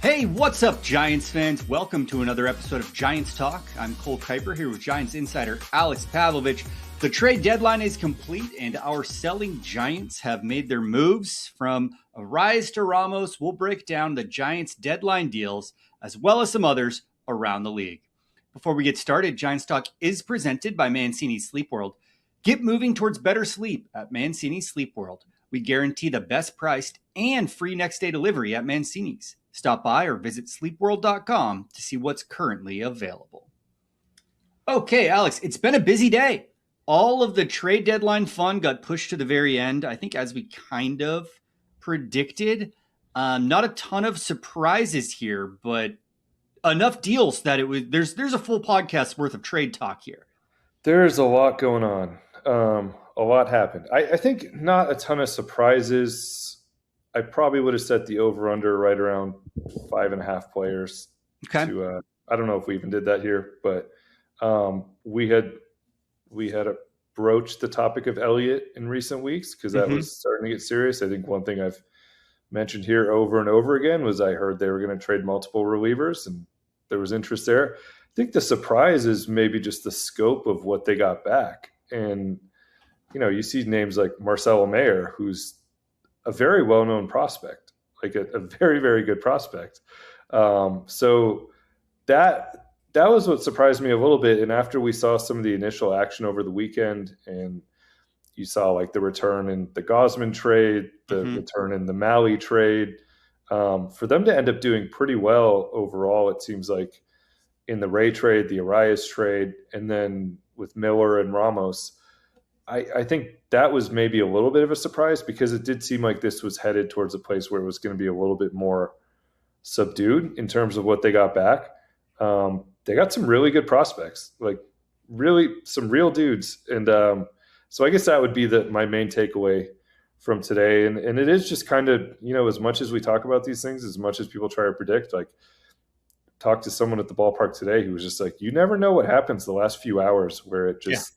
Hey, what's up, Giants fans? Welcome to another episode of Giants Talk. I'm Cole Kuiper here with Giants insider Alex Pavlovic. The trade deadline is complete, and our selling Giants have made their moves. From Arráez to Ramos, we'll break down the Giants' deadline deals, as well as some others around the league. Before we get started, Giants Talk is presented by Mancini Sleep World. Get moving towards better sleep at Mancini Sleep World. We guarantee the best priced and free next day delivery at Mancini's. Stop by or visit sleepworld.com to see what's currently available. Okay, Alex, it's been a busy day. All of the trade deadline fun got pushed to the very end, I think, as we kind of predicted. Not a ton of surprises here, but enough deals that there's a full podcast worth of trade talk here. There's a lot going on. A lot happened. I think not a ton of surprises. I probably would have set the over-under right around 5.5 players. Okay. I don't know if we even did that here, but we had broached the topic of Heliot in recent weeks because that was starting to get serious. I think one thing I've mentioned here over and over again was I heard they were going to trade multiple relievers, and there was interest there. I think the surprise is maybe just the scope of what they got back. And, you know, you see names like Marcelo Mayer, who's a very well-known prospect, like a very, very good prospect. So that was what surprised me a little bit. And after we saw some of the initial action over the weekend, and you saw like the return in the Gausman trade, the return in the Mahle trade, for them to end up doing pretty well overall, it seems like in the Ray trade, the Arráez trade, and then with Miller and Ramos, I think that was maybe a little bit of a surprise because it did seem like this was headed towards a place where it was going to be a little bit more subdued in terms of what they got back. They got some really good prospects, like really some real dudes. And so I guess that would be my main takeaway from today. And it is just kind of, you know, as much as we talk about these things, as much as people try to predict, like talked to someone at the ballpark today who was just like, you never know what happens the last few hours where it just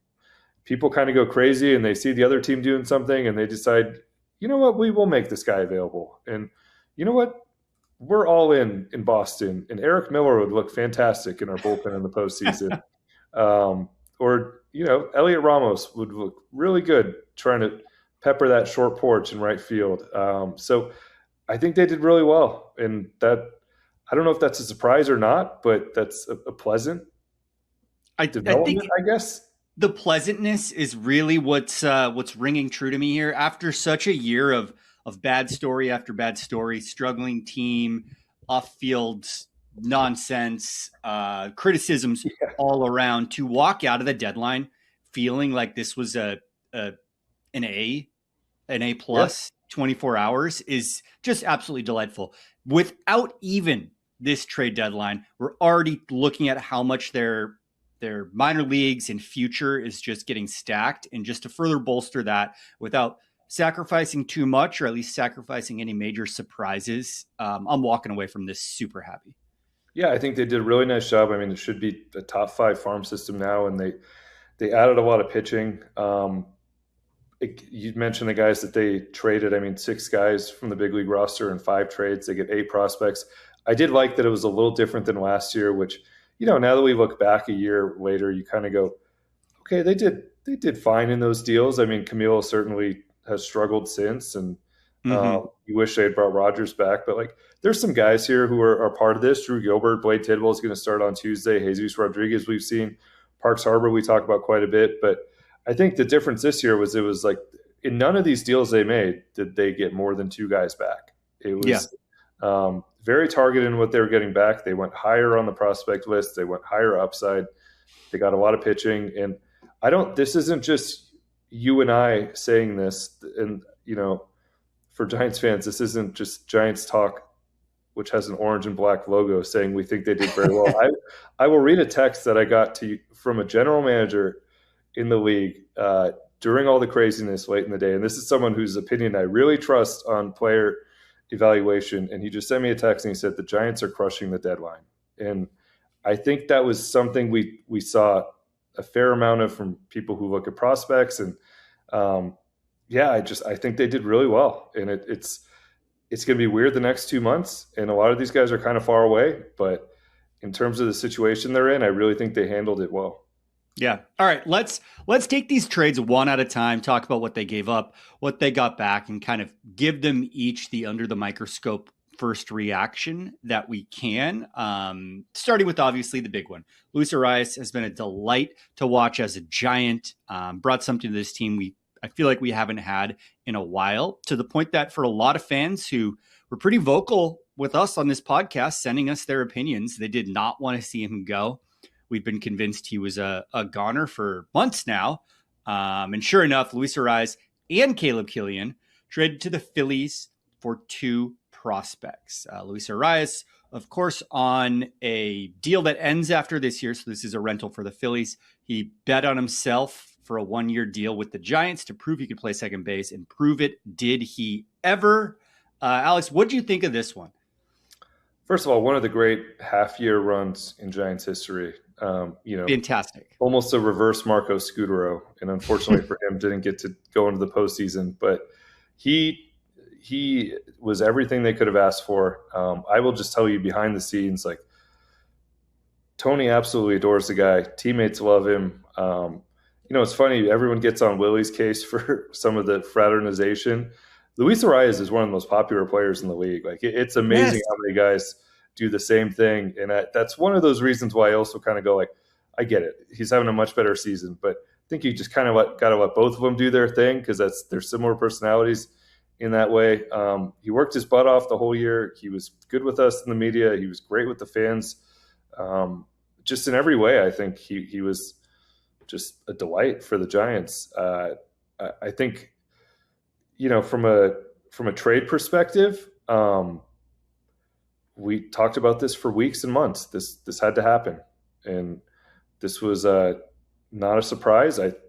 people kind of go crazy and they see the other team doing something and they decide, you know what, we will make this guy available. And you know what, we're all in Boston, and Erik Miller would look fantastic in our bullpen in the postseason. Or, you know, Heliot Ramos would look really good trying to pepper that short porch in right field. So I think they did really well. And that, I don't know if that's a surprise or not, but that's a pleasant development, I guess. The pleasantness is really what's ringing true to me here. After such a year of bad story after bad story, struggling team, off-field nonsense, criticisms all around, to walk out of the deadline feeling like this was an A plus 24 hours is just absolutely delightful. Without even this trade deadline, we're already looking at how much their minor leagues and future is just getting stacked. And just to further bolster that without sacrificing too much, or at least sacrificing any major surprises, I'm walking away from this super happy. Yeah, I think they did a really nice job. I mean, it should be a top 5 farm system now, and they added a lot of pitching. You mentioned the guys that they traded. I mean, 6 guys from the big league roster in 5 trades. They get 8 prospects. I did like that it was a little different than last year, which, you know, now that we look back a year later, you kind of go, okay, they did fine in those deals. I mean, Camilo certainly has struggled since, and you wish they had brought Rogers back. But like, there's some guys here who are part of this. Drew Gilbert, Blade Tidwell is going to start on Tuesday. Jesus Rodriguez, we've seen. Parks Harbor, we talk about quite a bit. But I think the difference this year was it was like in none of these deals they made did they get more than 2 guys back. It was very targeted in what they were getting back. They went higher on the prospect list. They went higher upside. They got a lot of pitching. And this isn't just you and I saying this. And, you know, for Giants fans, this isn't just Giants talk, which has an orange and black logo saying we think they did very well. I will read a text that I got from a general manager in the league during all the craziness late in the day. And this is someone whose opinion I really trust on player evaluation. And he just sent me a text and he said, the Giants are crushing the deadline. And I think that was something we saw a fair amount of from people who look at prospects. And I think they did really well. And it's going to be weird the next 2 months, and a lot of these guys are kind of far away. But in terms of the situation they're in, I really think they handled it well. Yeah. All right. Let's take these trades one at a time, talk about what they gave up, what they got back, and kind of give them each the under the microscope first reaction that we can. Starting with obviously the big one. Luis Arráez has been a delight to watch as a Giant. Brought something to this team I feel like we haven't had in a while, to the point that for a lot of fans who were pretty vocal with us on this podcast, sending us their opinions, they did not want to see him go. We've been convinced he was a goner for months now. And sure enough, Luis Arráez and Caleb Killian traded to the Phillies for 2 prospects. Luis Arráez, of course, on a deal that ends after this year. So this is a rental for the Phillies. He bet on himself for a 1-year deal with the Giants to prove he could play second base, and prove it did he ever. Alex, what do you think of this one? First of all, one of the great half-year runs in Giants history. Fantastic. Almost a reverse Marco Scudero, and unfortunately for him, didn't get to go into the postseason. But he was everything they could have asked for. I will just tell you behind the scenes, like, Tony absolutely adores the guy. Teammates love him. It's funny. Everyone gets on Willy's case for some of the fraternization. Luis Arráez is one of the most popular players in the league. Like, it's amazing how many guys do the same thing. And that's one of those reasons why I also kind of go, like, I get it. He's having a much better season, but I think you just kind of got to let both of them do their thing, because they're similar personalities in that way. He worked his butt off the whole year. He was good with us in the media. He was great with the fans. Just in every way, I think he was just a delight for the Giants. I think, from a trade perspective, we talked about this for weeks and months. This had to happen, and this was not a surprise. It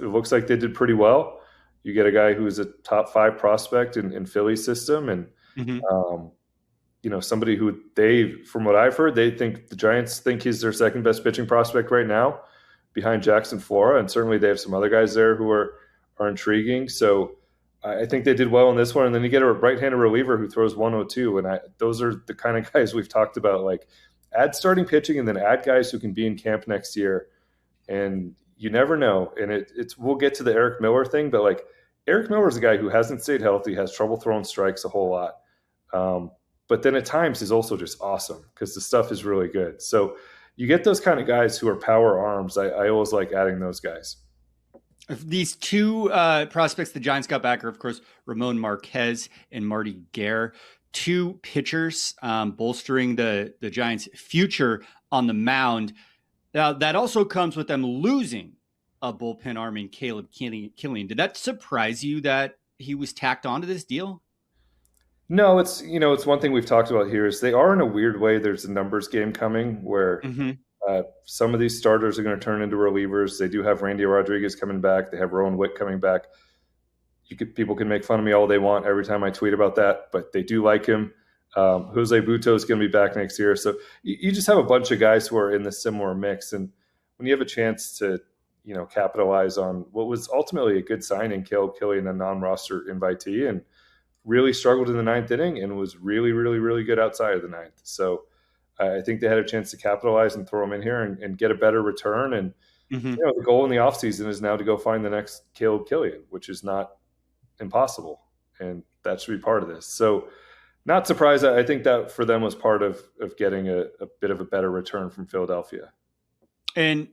looks like they did pretty well. You get a guy who's a top 5 prospect in Philly's system, and somebody who from what I've heard, they think the Giants think he's their second best pitching prospect right now, behind Jackson Flora, and certainly they have some other guys there who are intriguing. So I think they did well in this one. And then you get a right-handed reliever who throws 102, and those are the kind of guys we've talked about. Like, add starting pitching and then add guys who can be in camp next year, and you never know. And we'll get to the Erik Miller thing, but like, Erik Miller is a guy who hasn't stayed healthy, has trouble throwing strikes a whole lot. But then at times he's also just awesome because the stuff is really good. So you get those kind of guys who are power arms. I always like adding those guys. These 2 prospects the Giants got back are, of course, Ramon Marquez and Marty Guerre, 2 pitchers bolstering the Giants' future on the mound. Now, that also comes with them losing a bullpen arm in Caleb Killian. Did that surprise you that he was tacked onto this deal? No, it's one thing we've talked about here is they are, in a weird way, there's a numbers game coming where some of these starters are going to turn into relievers. They do have Randy Rodriguez coming back. They have Rowan Witt coming back. People can make fun of me all they want every time I tweet about that, but they do like him. Jose Buto is going to be back next year. So you just have a bunch of guys who are in this similar mix. And when you have a chance to, capitalize on what was ultimately a good signing, Caleb Killian, a non-roster invitee, and really struggled in the 9th inning and was really, really, really good outside of the 9th. So I think they had a chance to capitalize and throw him in here and get a better return. And the goal in the offseason is now to go find the next Caleb Killian, which is not impossible. And that should be part of this. So not surprised. I think that for them was part of getting a bit of a better return from Philadelphia. And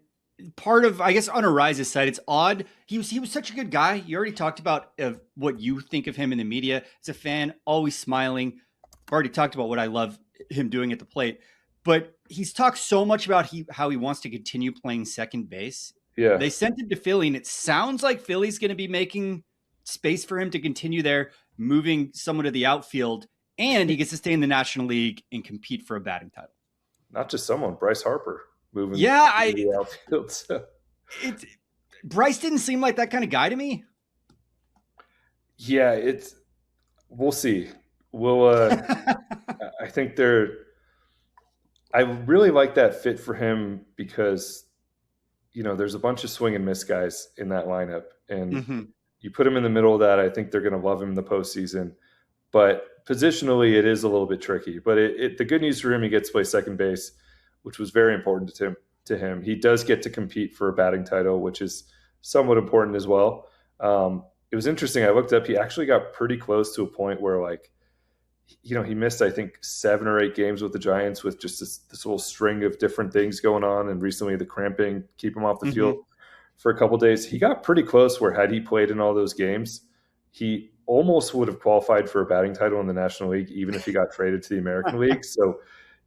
part of, I guess, on Arraez's side, it's odd. He was such a good guy. You already talked about what you think of him in the media. As a fan, always smiling. I've already talked about what I love him doing at the plate. But he's talked so much about how he wants to continue playing second base. Yeah. They sent him to Philly, and it sounds like Philly's going to be making space for him to continue there, moving someone to the outfield, and he gets to stay in the National League and compete for a batting title. Not just someone, Bryce Harper. Moving the outfield. So. Bryce didn't seem like that kind of guy to me. Yeah, we'll see. I think I really like that fit for him because, there's a bunch of swing and miss guys in that lineup. And you put him in the middle of that, I think they're going to love him in the postseason. But positionally it is a little bit tricky. But the good news for him, he gets to play second base, which was very important to him. He does get to compete for a batting title, which is somewhat important as well. It was interesting. I looked up. He actually got pretty close to a point where, like, he missed, I think, 7 or 8 games with the Giants with just this whole string of different things going on. And recently the cramping, keep him off the field for a couple of days. He got pretty close where had he played in all those games, he almost would have qualified for a batting title in the National League, even if he got traded to the American League. So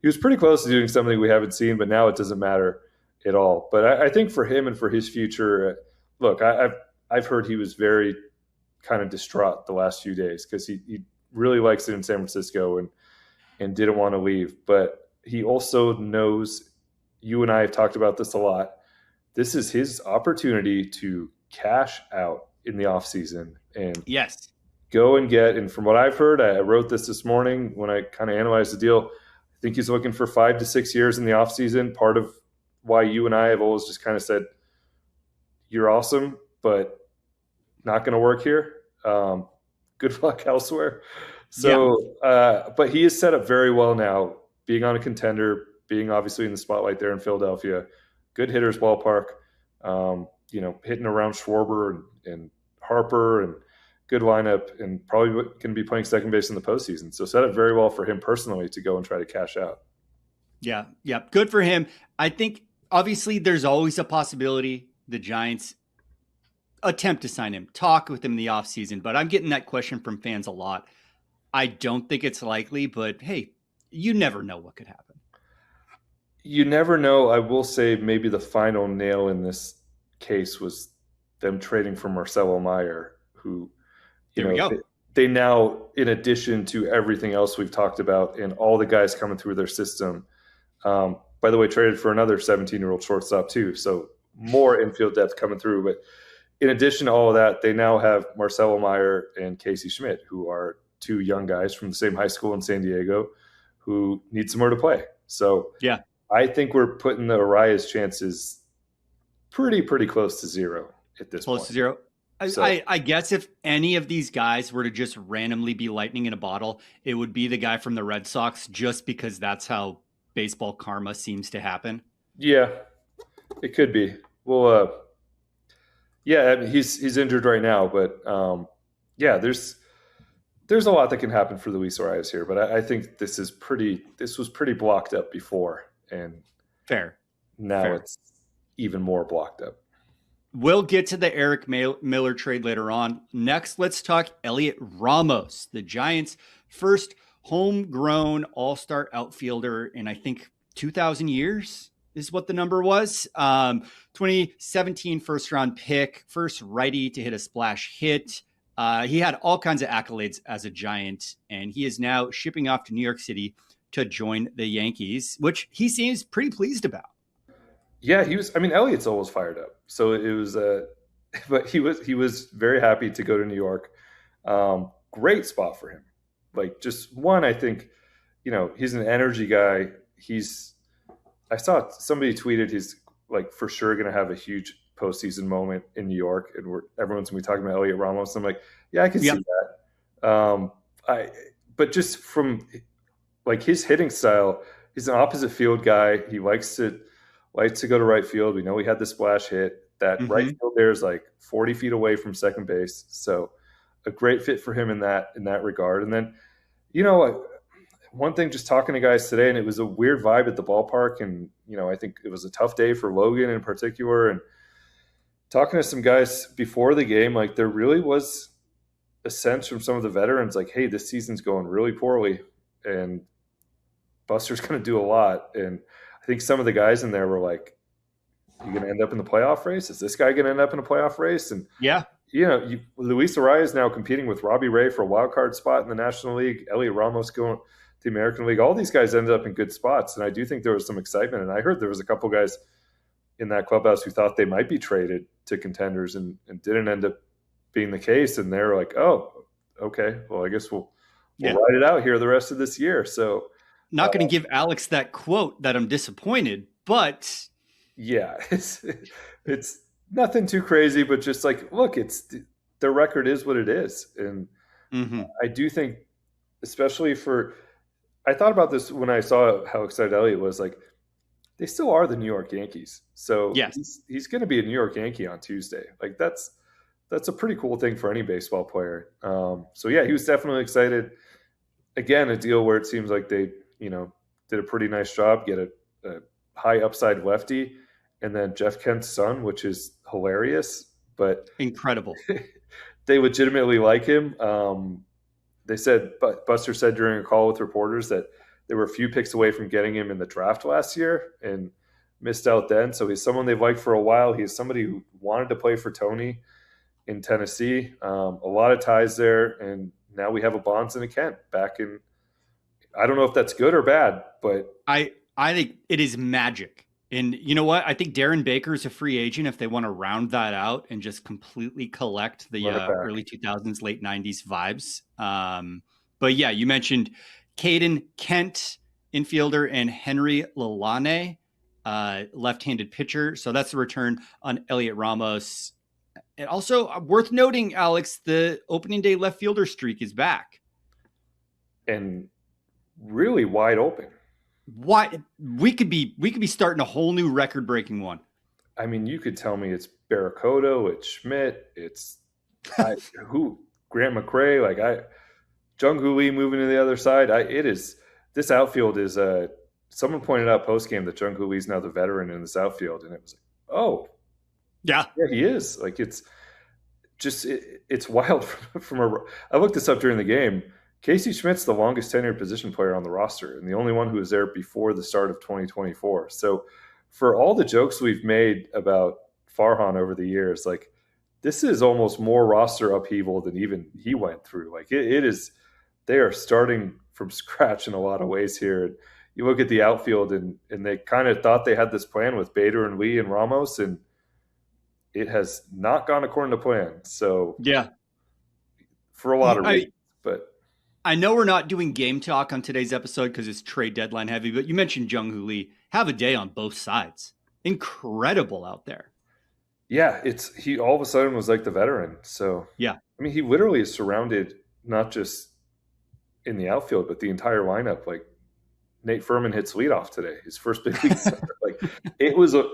he was pretty close to doing something we haven't seen, but now it doesn't matter at all. But I think for him and for his future, look, I've heard he was very kind of distraught the last few days because he really likes it in San Francisco and didn't want to leave. But he also knows, you and I have talked about this a lot, this is his opportunity to cash out in the offseason and go and get, and from what I've heard, I wrote this morning when I kind of analyzed the deal, I think he's looking for 5 to 6 years in the offseason. Part of why you and I have always just kind of said, you're awesome, but not going to work here. Good luck elsewhere. So, but he is set up very well now, being on a contender, being obviously in the spotlight there in Philadelphia, good hitters ballpark, hitting around Schwarber and Harper and good lineup, and probably going to be playing second base in the postseason. So set up very well for him personally to go and try to cash out. Yeah. Good for him. I think obviously there's always a possibility the Giants attempt to sign him, talk with him in the offseason, but I'm getting that question from fans a lot. I don't think it's likely, but hey, you never know what could happen. You never know. I will say maybe the final nail in this case was them trading for Marcelo Mayer, who, they now, in addition to everything else we've talked about and all the guys coming through their system, by the way, traded for another 17-year-old shortstop too. So more infield depth coming through. But in addition to all of that, they now have Marcelo Mayer and Casey Schmidt, who are 2 young guys from the same high school in San Diego who need somewhere to play. So I think we're putting the Arráez chances pretty close to zero at this point. Close to zero. I guess if any of these guys were to just randomly be lightning in a bottle, it would be the guy from the Red Sox, just because that's how baseball karma seems to happen. Yeah, it could be. Well, I mean, he's injured right now, but there's a lot that can happen for Luis Arráez here. But I think this was pretty blocked up before, and now it's even more blocked up. We'll get to the Erik Miller trade later on. Next, let's talk Heliot Ramos, the Giants' first homegrown all-star outfielder in, I think, 2,000 years is what the number was. 2017 first-round pick, first righty to hit a splash hit. He had all kinds of accolades as a Giant, and he is now shipping off to New York City to join the Yankees, which he seems pretty pleased about. Yeah, Heliot's always fired up. So it was, but he was very happy to go to New York. Great spot for him. Like, just one, I think, he's an energy guy. I saw somebody tweeted he's like for sure going to have a huge postseason moment in New York, and everyone's going to be talking about Heliot Ramos. I'm like, yeah, I can see that. But just from like his hitting style, he's an opposite field guy. He likes to go to right field. We know he had the splash hit. That right field there is like 40 feet away from second base. So a great fit for him in that regard. And then, one thing, just talking to guys today, and it was a weird vibe at the ballpark. And, I think it was a tough day for Logan in particular. And talking to some guys before the game, like there really was a sense from some of the veterans, like, hey, this season's going really poorly and Buster's going to do a lot. And I think some of the guys in there were like, you going to end up in the playoff race? Is this guy going to end up in a playoff race? And Luis Arráez is now competing with Robbie Ray for a wild card spot in the National League. Heliot Ramos going to the American League. All these guys ended up in good spots, and I do think there was some excitement. And I heard there was a couple guys in that clubhouse who thought they might be traded to contenders and didn't end up being the case. And they're like, oh, okay, well, I guess we'll ride it out here the rest of this year. So not going to give Alex that quote that I'm disappointed, but yeah, it's nothing too crazy, but just like, look, the record is what it is. And I do think especially I thought about this when I saw how excited Heliot was. Like, they still are the New York Yankees, so Yes. he's going to be a New York Yankee on Tuesday. Like, that's a pretty cool thing for any baseball player. So yeah, he was definitely excited. Again, a deal where it seems like they, did a pretty nice job, get a high upside lefty, and then Jeff Kent's son, which is hilarious, but Incredible. they legitimately like him. They said, Buster said during a call with reporters that they were a few picks away from getting him in the draft last year and missed out then. So he's someone they've liked for a while. He's somebody who wanted to play for Tony in Tennessee. A lot of ties there, and now we have a Bonds and a Kent back in. I don't know if that's good or bad, but I think it is magic. And you know what? I think Darren Baker is a free agent if they want to round that out and just completely collect the early 2000s, late 90s vibes. But yeah, you mentioned Caden Kent, infielder, and Henry Lalane, left-handed pitcher. So that's the return on Heliot Ramos. And also worth noting, Alex, the opening day left fielder streak is back. And really wide open. Why we could be starting a whole new record-breaking one. I mean, you could tell me it's Barracoto, it's Schmidt, it's Grant McRae, Jung-Hoo Lee moving to the other side. This outfield is someone pointed out post-game that Jung-Hoo Lee's now the veteran in this outfield, and it was like, oh, yeah, he is. Like, it's just it's wild I looked this up during the game. Casey Schmidt's the longest tenured position player on the roster and the only one who was there before the start of 2024. So for all the jokes we've made about Farhan over the years, like, this is almost more roster upheaval than even he went through. Like, it is, they are starting from scratch in a lot of ways here. And you look at the outfield and they kind of thought they had this plan with Bader and Lee and Ramos, and it has not gone according to plan. So yeah, for a lot of reasons, but I know we're not doing game talk on today's episode because it's trade deadline heavy, but you mentioned Jung-Hoo Lee. Have a day on both sides. Incredible out there. Yeah, he all of a sudden was like the veteran. So yeah, I mean, he literally is surrounded not just in the outfield, but the entire lineup. Like, Nate Furman hits leadoff today, his first big league start. Like, it was a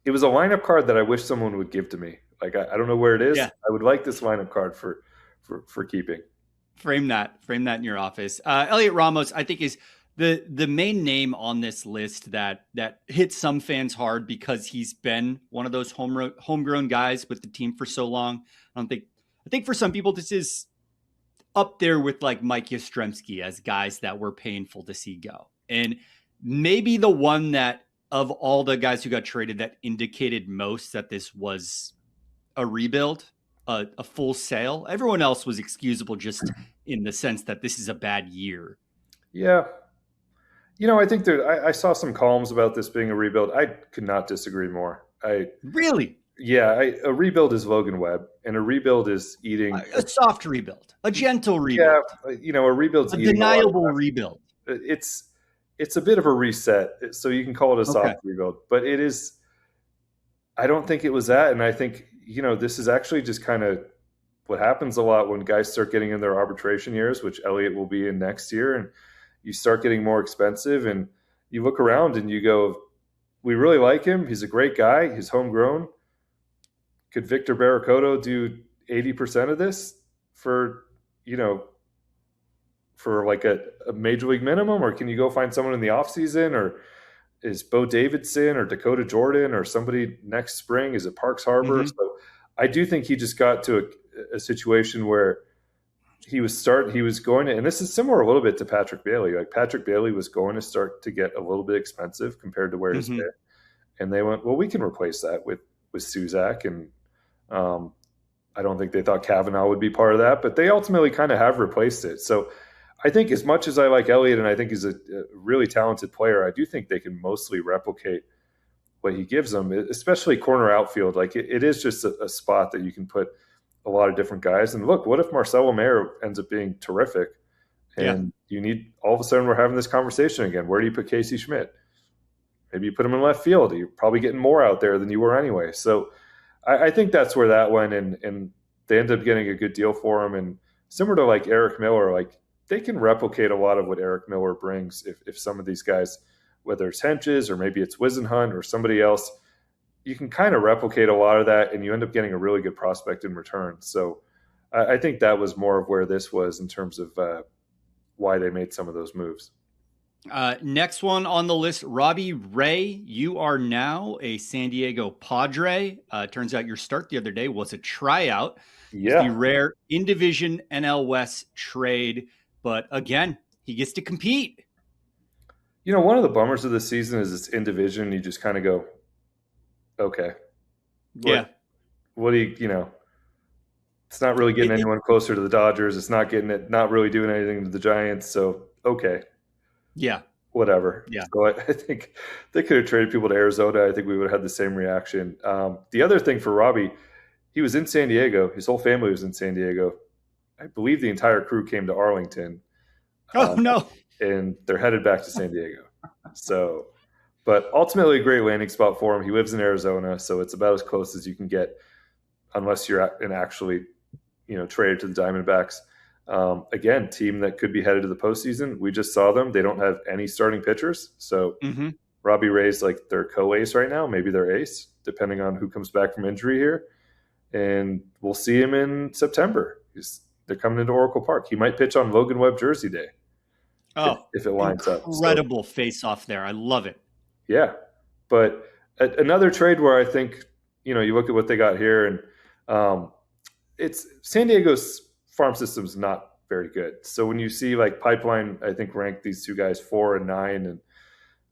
lineup card that I wish someone would give to me. Like, I don't know where it is. Yeah. I would like this lineup card for keeping. Frame that in your office. Heliot Ramos, I think, is the main name on this list that hits some fans hard because he's been one of those homegrown guys with the team for so long. I think for some people this is up there with like Mike Yastrzemski as guys that were painful to see go. And maybe the one that of all the guys who got traded that indicated most that this was a rebuild, a full sale. Everyone else was excusable just in the sense that this is a bad year. Yeah. I think I saw some columns about this being a rebuild. I could not disagree more. Really? Yeah. A rebuild is Logan Webb, and a rebuild is eating a soft rebuild, a gentle rebuild. Yeah. A rebuild's a deniable rebuild. It's a bit of a reset. So you can call it a soft rebuild, but it is, I don't think it was that. And I think, this is actually just kind of what happens a lot when guys start getting in their arbitration years, which Heliot will be in next year, and you start getting more expensive, and you look around and you go, we really like him. He's a great guy. He's homegrown. Could Victor Barracoto do 80% of this for like a major league minimum, or can you go find someone in the offseason, or is Bo Davidson or Dakota Jordan or somebody next spring? Is it Parks Harbor? Mm-hmm. So I do think he just got to a situation where he was going to, and this is similar a little bit to Patrick Bailey. Like, Patrick Bailey was going to start to get a little bit expensive compared to where he's been. And they went, well, we can replace that with Suzak. And I don't think they thought Kavanaugh would be part of that, but they ultimately kind of have replaced it. So I think as much as I like Heliot and I think he's a really talented player, I do think they can mostly replicate what he gives them, especially corner outfield. Like, it is just a spot that you can put a lot of different guys. And look, what if Marcelo Mayer ends up being terrific and you need, all of a sudden we're having this conversation again. Where do you put Casey Schmidt? Maybe you put him in left field. You're probably getting more out there than you were anyway. So I think that's where that went. And they ended up getting a good deal for him. And similar to like Erik Miller, like they can replicate a lot of what Erik Miller brings if some of these guys, whether it's Henches or maybe it's Wisenhunt or somebody else, you can kind of replicate a lot of that and you end up getting a really good prospect in return. So I think that was more of where this was in terms of why they made some of those moves. Next one on the list, Robbie Ray. You are now a San Diego Padre. Turns out your start the other day was a tryout. Yeah. The rare in-division NL West trade. But again, he gets to compete. You know, one of the bummers of the season is it's in-division. You just kind of go, okay. What do you know, it's not really getting anyone closer to the Dodgers. It's not really doing anything to the Giants. So, okay. Yeah. Whatever. Yeah. So I think they could have traded people to Arizona. I think we would have had the same reaction. The other thing for Robbie, he was in San Diego. His whole family was in San Diego. I believe the entire crew came to Arlington. Oh, no. And they're headed back to San Diego. So, but ultimately a great landing spot for him. He lives in Arizona, so it's about as close as you can get unless you're actually, traded to the Diamondbacks. Again, team that could be headed to the postseason. We just saw them. They don't have any starting pitchers. So Robbie Ray's like their co-ace right now, maybe their ace, depending on who comes back from injury here. And we'll see him in September. They're coming into Oracle Park. He might pitch on Logan Webb Jersey Day. If it lines up. Incredible face-off there. I love it. Yeah. But another trade where I think, you look at what they got here and it's San Diego's farm system's not very good. So when you see like Pipeline, I think ranked these two guys 4 and 9, and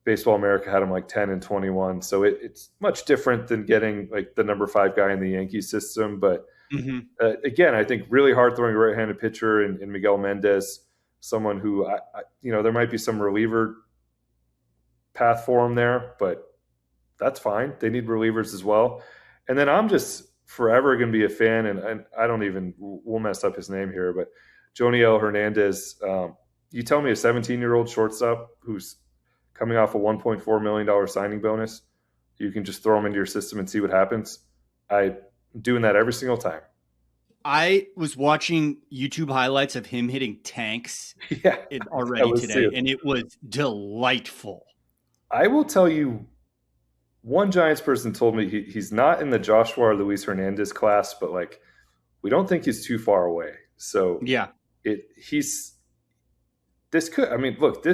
Baseball America had them like 10 and 21. So it's much different than getting like the number 5 guy in the Yankees system. But again, I think really hard throwing right-handed pitcher in Miguel Mendez, someone who there might be some reliever path for him there, but that's fine. They need relievers as well. And then I'm just forever going to be a fan, and we'll mess up his name here, but Joniel Hernandez, you tell me a 17-year-old shortstop who's coming off a $1.4 million signing bonus, you can just throw him into your system and see what happens. I'm doing that every single time. I was watching YouTube highlights of him hitting tanks already today, and it was delightful. I will tell you, one Giants person told me he's not in the Joshua or Luis Hernandez class, but like we don't think he's too far away. So this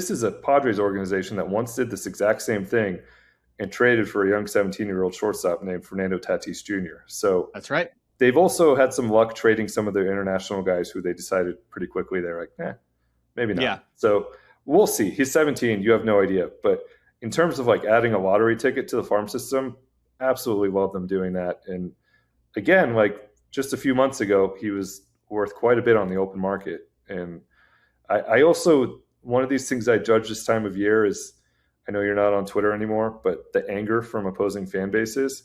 is a Padres organization that once did this exact same thing and traded for a young 17-year-old shortstop named Fernando Tatis Jr. So that's right. They've also had some luck trading some of their international guys who they decided pretty quickly they're like, maybe not. Yeah. So we'll see. He's 17. You have no idea, but in terms of like adding a lottery ticket to the farm system, absolutely love them doing that. And again, like just a few months ago, he was worth quite a bit on the open market. And I also, one of these things I judge this time of year is, I know you're not on Twitter anymore, but the anger from opposing fan bases.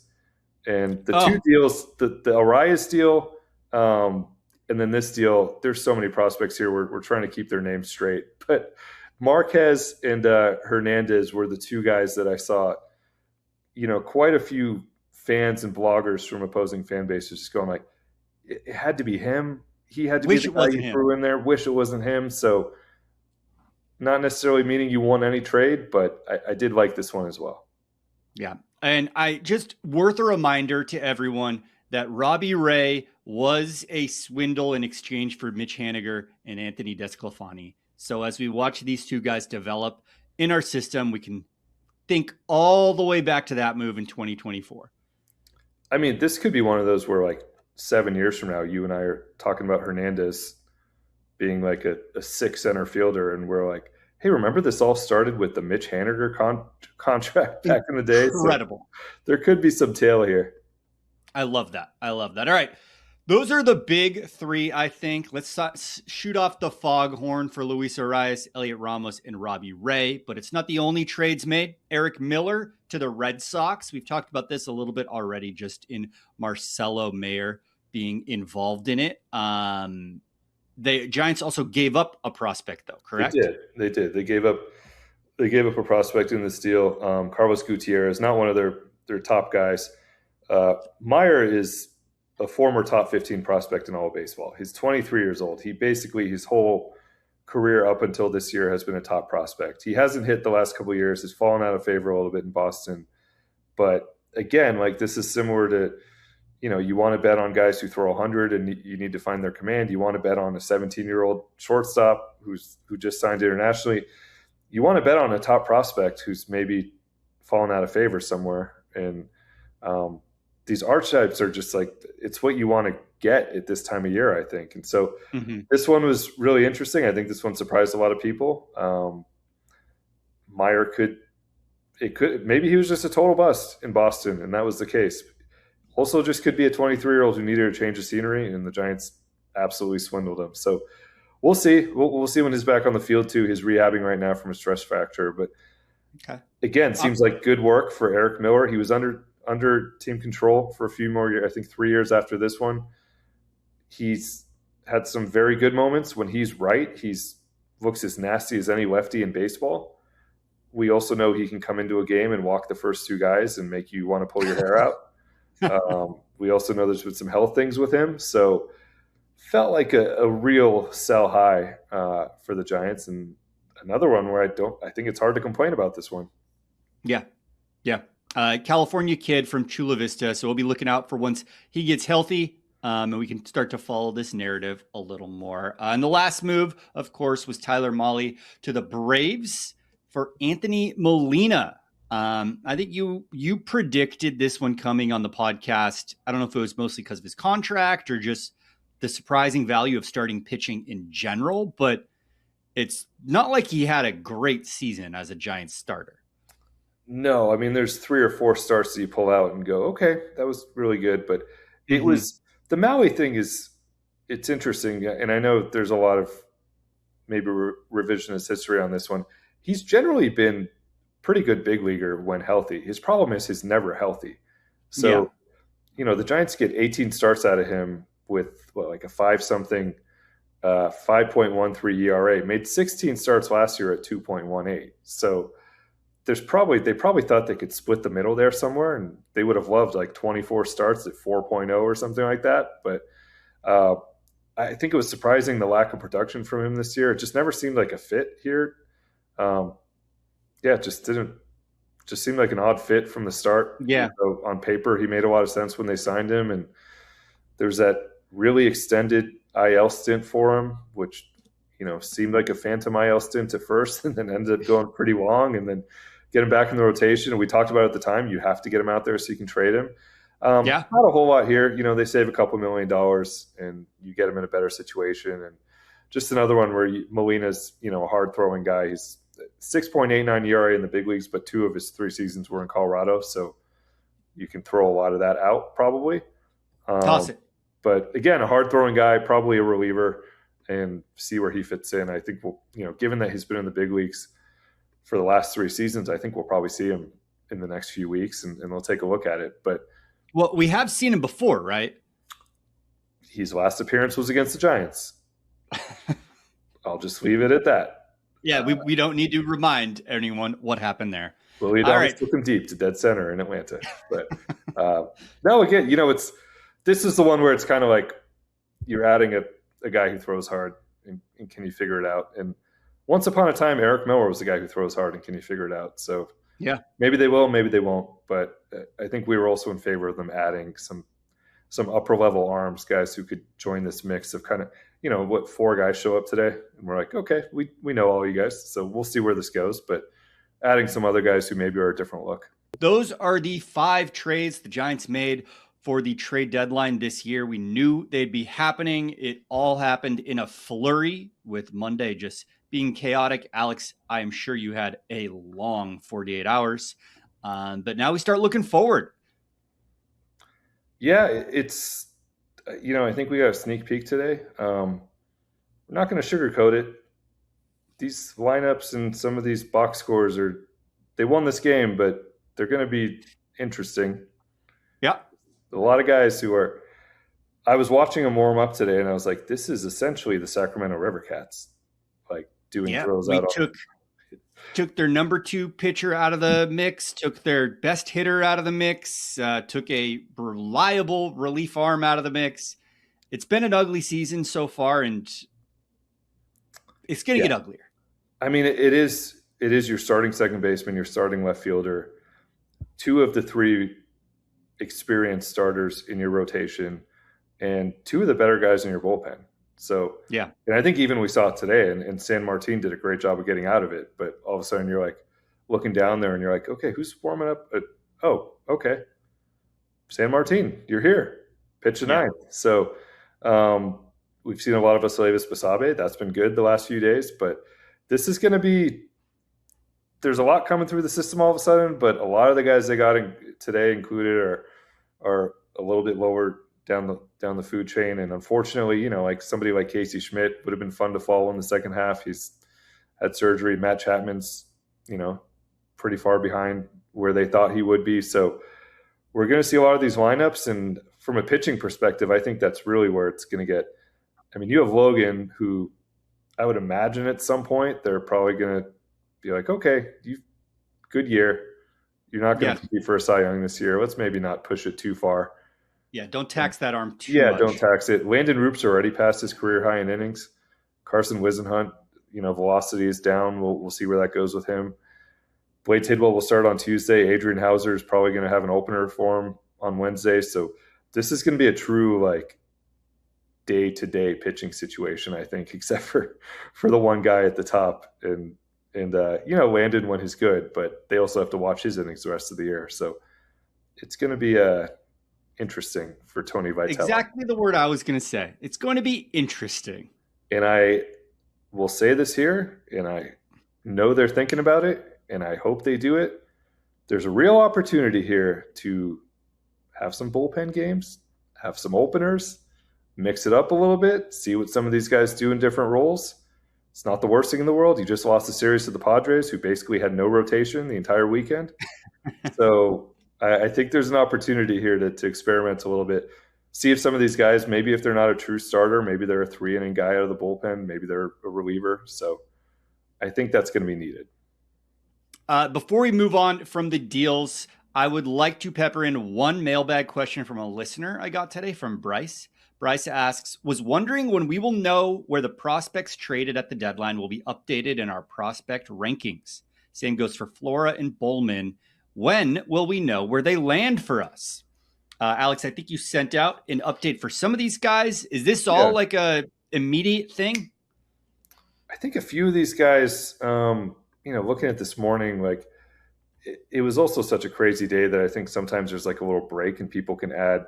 And the two deals, the Arráez deal, and then this deal, there's so many prospects here. We're trying to keep their names straight. But Marquez and Hernandez were the two guys that I saw, quite a few fans and bloggers from opposing fan bases just going like, it had to be him. He had to be the guy you threw in there. Wish it wasn't him. So not necessarily meaning you won any trade, but I did like this one as well. Yeah. And worth a reminder to everyone that Robbie Ray was a swindle in exchange for Mitch Haniger and Anthony Desclafani. So as we watch these two guys develop in our system, we can think all the way back to that move in 2024. I mean, this could be one of those where like 7 years from now, you and I are talking about Hernandez being like a 6 center fielder. And we're like, hey, remember this all started with the Mitch Haniger contract back in the day? Incredible. So there could be some tail here. I love that. All right. Those are the big 3, I think. Let's shoot off the foghorn for Luis Arráez, Heliot Ramos, and Robbie Ray. But it's not the only trades made. Erik Miller to the Red Sox. We've talked about this a little bit already, just in Marcelo Mayer being involved in it. The Giants also gave up a prospect, though, correct? They did. They gave up a prospect in this deal. Carlos Gutierrez, not one of their top guys. Meyer is a former top 15 prospect in all of baseball. He's 23 years old. He basically, his whole career up until this year has been a top prospect. He hasn't hit the last couple of years. Has fallen out of favor a little bit in Boston. But again, like this is similar to, you want to bet on guys who throw 100 and you need to find their command. You want to bet on a 17-year-old shortstop who just signed internationally. You want to bet on a top prospect who's maybe fallen out of favor somewhere. And these archetypes are just like, it's what you want to get at this time of year, I think. And so this one was really interesting. I think this one surprised a lot of people. Meyer maybe he was just a total bust in Boston, and that was the case. Also just could be a 23-year-old who needed a change of scenery, and the Giants absolutely swindled him. So we'll see. We'll see when he's back on the field too. He's rehabbing right now from a stress fracture, but again, seems like good work for Erik Miller. He was under team control for a few more years, I think 3 years after this one. He's had some very good moments. When he's right, he's looks as nasty as any lefty in baseball. We also know he can come into a game and walk the first two guys and make you want to pull your hair out. We also know there's been some health things with him. So felt like a real sell high for the Giants, and another one where I think it's hard to complain about this one. Yeah. California kid from Chula Vista. So we'll be looking out for once he gets healthy, and we can start to follow this narrative a little more. And the last move, of course, was Tyler Mahle to the Braves for Anthony Molina. I think you predicted this one coming on the podcast. I don't know if it was mostly because of his contract or just the surprising value of starting pitching in general, but it's not like he had a great season as a Giants starter. No, I mean, there's 3 or 4 starts that you pull out and go, okay, that was really good. But it was the Mahle thing it's interesting. And I know there's a lot of maybe revisionist history on this one. He's generally been pretty good big leaguer when healthy. His problem is he's never healthy. So, the Giants get 18 starts out of him with like a 5-something, 5.13 ERA, made 16 starts last year at 2.18. So they probably thought they could split the middle there somewhere, and they would have loved like 24 starts at 4.0 or something like that. But I think it was surprising the lack of production from him this year. It just never seemed like a fit here. It just seemed like an odd fit from the start. Yeah. So on paper, he made a lot of sense when they signed him, and there's that really extended IL stint for him, which seemed like a phantom IL stint at first, and then ended up going pretty long, and then get him back in the rotation. And we talked about it at the time, you have to get him out there so you can trade him. Not a whole lot here. They save a couple $1 million and you get him in a better situation. And just another one where Molina's, a hard throwing guy. He's 6.89 ERA in the big leagues, but 2 of his 3 seasons were in Colorado. So you can throw a lot of that out probably. Toss it. But again, a hard throwing guy, probably a reliever, and see where he fits in. I think given that he's been in the big leagues for the last 3 seasons, I think we'll probably see him in the next few weeks, and we'll take a look at it. But we have seen him before, right? His last appearance was against the Giants. I'll just leave it at that. Yeah, we don't need to remind anyone what happened there. Willy Adames took him deep to dead center in Atlanta. But no, again, this is the one where it's kind of like you're adding a guy who throws hard, and can you figure it out? And once upon a time, Erik Miller was the guy who throws hard, and can you figure it out? So yeah, maybe they will, maybe they won't. But I think we were also in favor of them adding some upper level arms, guys who could join this mix of kind of, 4 guys show up today, and we're like, okay, we know all you guys, so we'll see where this goes. But adding some other guys who maybe are a different look. Those are the 5 trades the Giants made for the trade deadline this year. We knew they'd be happening. It all happened in a flurry, with Monday just being chaotic. Alex, I am sure you had a long 48 hours, but now we start looking forward. Yeah, it's, I think we got a sneak peek today. We're not going to sugarcoat it. These lineups and some of these box scores they won this game, but they're going to be interesting. Yeah. A lot of guys I was watching them warm up today, and I was like, this is essentially the Sacramento River Cats, like doing throws out. took their number 2 pitcher out of the mix, took their best hitter out of the mix, took a reliable relief arm out of the mix. It's been an ugly season so far, and it's going to get uglier. I mean, it is your starting second baseman, your starting left fielder, 2 of the 3 experienced starters in your rotation, and 2 of the better guys in your bullpen. So, yeah. And I think even we saw it today, and San Martin did a great job of getting out of it. But all of a sudden you're like looking down there and you're like, okay, who's warming up? Oh, okay. San Martin, you're here. Pitch a 9th. So we've seen a lot of Asalevas Basabe. That's been good the last few days. But this is going to be – there's a lot coming through the system all of a sudden. But a lot of the guys they got today included are a little bit lower down the food chain. And unfortunately, like somebody like Casey Schmidt would have been fun to follow in the second half. He's had surgery. Matt Chapman's, pretty far behind where they thought he would be. So we're going to see a lot of these lineups. And from a pitching perspective, I think that's really where it's going to get. I mean, you have Logan, who I would imagine at some point they're probably going to be like, okay, good year. You're not going to compete for a Cy Young this year. Let's maybe not push it too far. Yeah, don't tax that arm too much. Yeah, don't tax it. Landon Roop's already passed his career high in innings. Carson Wisenhunt, velocity is down. We'll see where that goes with him. Blade Tidwell will start on Tuesday. Adrian Hauser is probably going to have an opener for him on Wednesday. So this is going to be a true day-to-day pitching situation, I think, except for the one guy at the top. And Landon when he's good, but they also have to watch his innings the rest of the year. So it's going to be interesting for Tony Vitello. Exactly the word I was going to say. It's going to be interesting. And I will say this here, and I know they're thinking about it, and I hope they do it. There's a real opportunity here to have some bullpen games, have some openers, mix it up a little bit, see what some of these guys do in different roles. It's not the worst thing in the world. You just lost a series to the Padres, who basically had no rotation the entire weekend. So I think there's an opportunity here to experiment a little bit. See if some of these guys, maybe if they're not a true starter, maybe they're a 3-inning guy out of the bullpen, maybe they're a reliever. So I think that's going to be needed. Before we move on from the deals, I would like to pepper in one mailbag question from a listener I got today from Bryce. Bryce asks, was wondering when we will know where the prospects traded at the deadline will be updated in our prospect rankings. Same goes for Flora and Bowman. When will we know where they land for us? Alex, I think you sent out an update for some of these guys. Is this all like a immediate thing? I think a few of these guys, looking at this morning, it was also such a crazy day that I think sometimes there's a little break and people can add.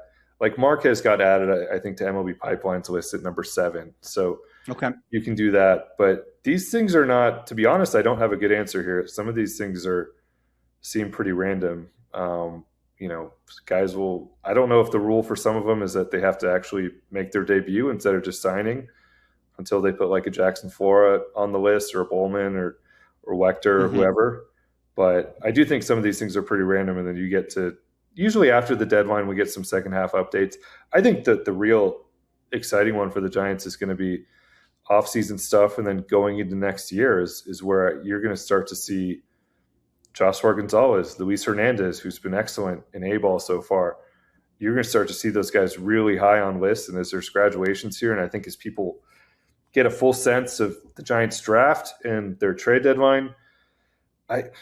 Marquez got added, I think, to MLB Pipeline's list at number 7. So you can do that. But these things are not, to be honest, I don't have a good answer here. Some of these things seem pretty random. Guys I don't know if the rule for some of them is that they have to actually make their debut instead of just signing until they put a Jackson Flora on the list or a Bowman or Wechter or whoever. But I do think some of these things are pretty random. And then you get to, usually after the deadline, we get some second half updates. I think that the real exciting one for the Giants is going to be offseason stuff. And then going into next year is where you're going to start to see Joshua Gonzalez, Luis Hernandez, who's been excellent in A-ball so far. You're going to start to see those guys really high on lists. And as there's graduations here, and I think as people get a full sense of the Giants draft and their trade deadline,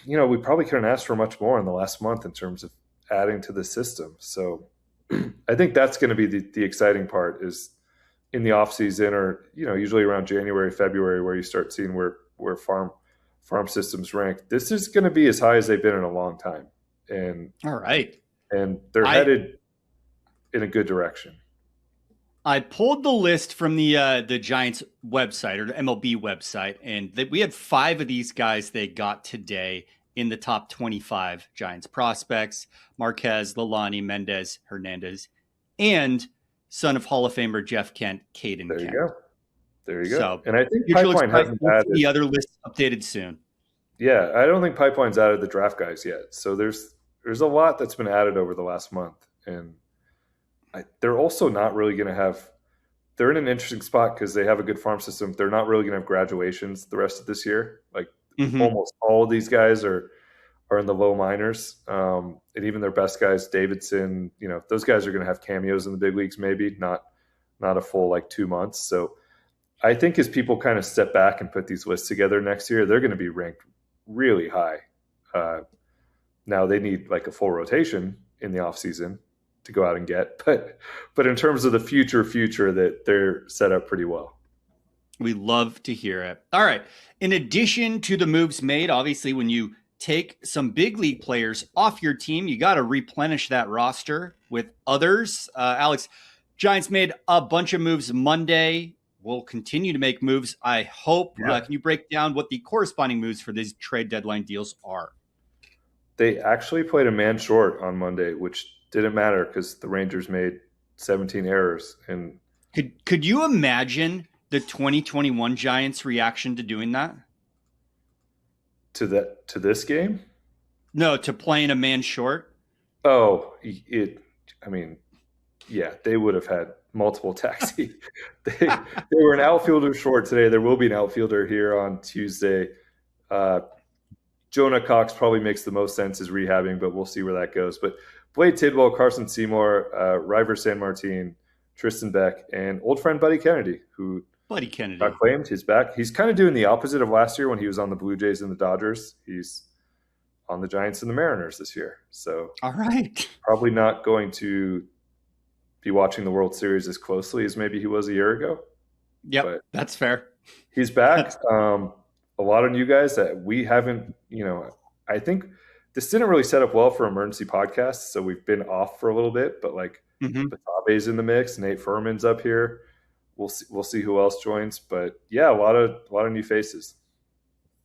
we probably couldn't ask for much more in the last month in terms of adding to the system. So I think that's going to be the exciting part is in the offseason or, usually around January, February, where you start seeing where farm systems rank. This is going to be as high as they've been in a long time. And all right. And they're headed in a good direction. I pulled the list from the Giants website or the MLB website, and we had 5 of these guys they got today in the top 25 Giants prospects: Marquez, Lalani, Mendez, Hernandez, and son of Hall of Famer Jeff Kent, Caden Kent. There you go. So, and I think Pipeline hasn't added the other list updated soon. Yeah, I don't think Pipeline's added the draft guys yet. So there's a lot that's been added over the last month, and they're also not really going to have – they're in an interesting spot because they have a good farm system. They're not really going to have graduations the rest of this year. almost all of these guys are in the low minors. And even their best guys, Davidson, those guys are going to have cameos in the big leagues, maybe not a full like 2 months. So I think as people kind of step back and put these lists together next year, they're going to be ranked really high. Now they need like a full rotation in the offseason to go out and get, but in terms of the future that they're set up pretty well. We love to hear it. All right. In addition to the moves made, obviously when you take some big league players off your team, you got to replenish that roster with others. Alex, Giants made a bunch of moves Monday. We'll continue to make moves, I hope. Yeah. Can you break down what the corresponding moves for these trade deadline deals are? They actually played a man short on Monday, which didn't matter because the Rangers made 17 errors. And could you imagine the 2021 Giants' reaction to doing that? To this game? No, to playing a man short. Oh, yeah, they would have had multiple taxi. They were an outfielder short today. There will be an outfielder here on Tuesday. Jonah Cox probably makes the most sense as rehabbing, but we'll see where that goes. But Blade Tidwell, Carson Seymour, Ryver San Martin, Tristan Beck, and old friend Buddy Kennedy, who got claimed. He's back. He's kind of doing the opposite of last year when he was on the Blue Jays and the Dodgers. He's on the Giants and the Mariners this year. So all right, probably not going to be watching the World Series as closely as maybe he was a year ago. Yep, that's fair. He's back. A lot of new guys that we haven't, I think this didn't really set up well for emergency podcasts. So we've been off for a little bit, but like Batabe's in the mix. Nate Furman's up here. We'll see who else joins, but yeah, a lot of new faces.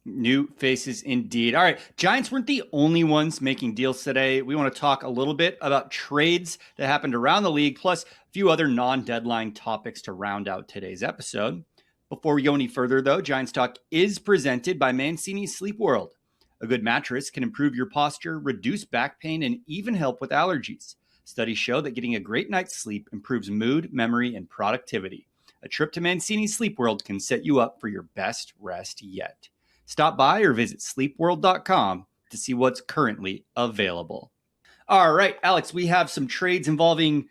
New faces indeed. All right. Giants weren't the only ones making deals today. We want to talk a little bit about trades that happened around the league, plus a few other non-deadline topics to round out today's episode. Before we go any further, though, Giants Talk is presented by Mancini's Sleep World. A good mattress can improve your posture, reduce back pain, and even help with allergies. Studies show that getting a great night's sleep improves mood, memory, and productivity. A trip to Mancini's Sleep World can set you up for your best rest yet. Stop by or visit sleepworld.com to see what's currently available. All right, Alex, we have some trades involving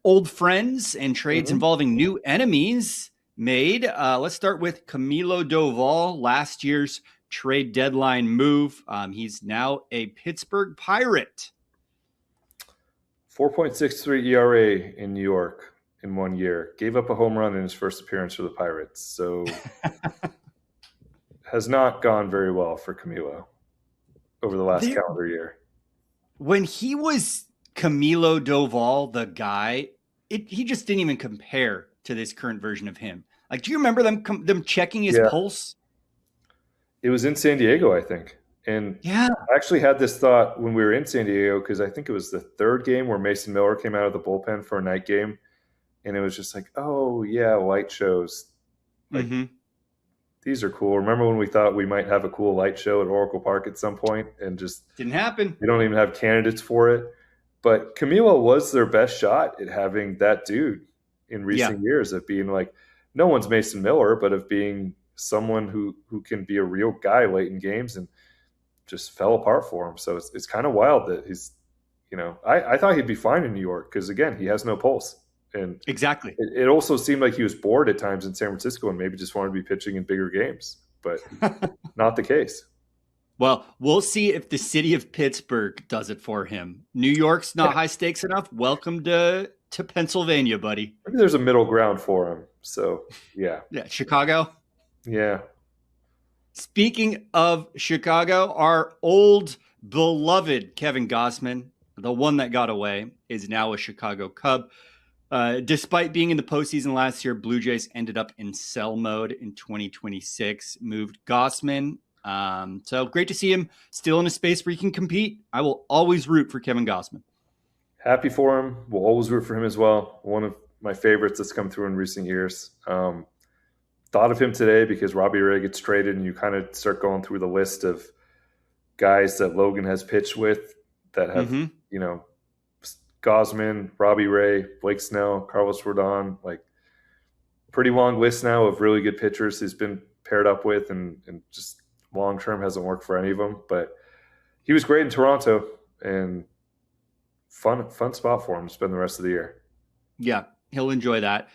old friends and trades involving new enemies made. Let's start with Camilo Doval, last year's trade deadline move. He's now a Pittsburgh Pirate. 4.63 ERA in New York in 1 year. Gave up a home run in his first appearance for the Pirates. So has not gone very well for Camilo over the last calendar year. When he was Camilo Doval, the guy, he just didn't even compare to this current version of him. Like, do you remember them checking his pulse? It was in San Diego, I think. And I actually had this thought when we were in San Diego, because I think it was the third game where Mason Miller came out of the bullpen for a night game. And it was just like, oh, yeah, light shows. Like, these are cool. Remember when we thought we might have a cool light show at Oracle Park at some point and just didn't happen. We don't even have candidates for it. But Camilo was their best shot at having that dude in recent years, of being like, no one's Mason Miller, but of being someone who can be a real guy late in games, and just fell apart for him. So it's kind of wild that he's, I thought he'd be fine in New York because, again, he has no pulse. And exactly. It also seemed like he was bored at times in San Francisco and maybe just wanted to be pitching in bigger games, but not the case. Well, we'll see if the city of Pittsburgh does it for him. New York's not high stakes enough. Welcome to Pennsylvania, buddy. Maybe there's a middle ground for him. So, yeah. Yeah, Chicago. Yeah. Speaking of Chicago, our old beloved Kevin Gausman, the one that got away, is now a Chicago Cub. Despite being in the postseason last year, Blue Jays ended up in sell mode in 2026, moved Gausman. So great to see him still in a space where he can compete. I will always root for Kevin Gausman. Happy for him. We'll always root for him as well. One of my favorites that's come through in recent years. Thought of him today because Robbie Ray gets traded, and you kind of start going through the list of guys that Logan has pitched with that have, Gausman, Robbie Ray, Blake Snell, Carlos Rodon, like pretty long list now of really good pitchers he's been paired up with, and just long term hasn't worked for any of them. But he was great in Toronto, and fun spot for him to spend the rest of the year. Yeah, he'll enjoy that.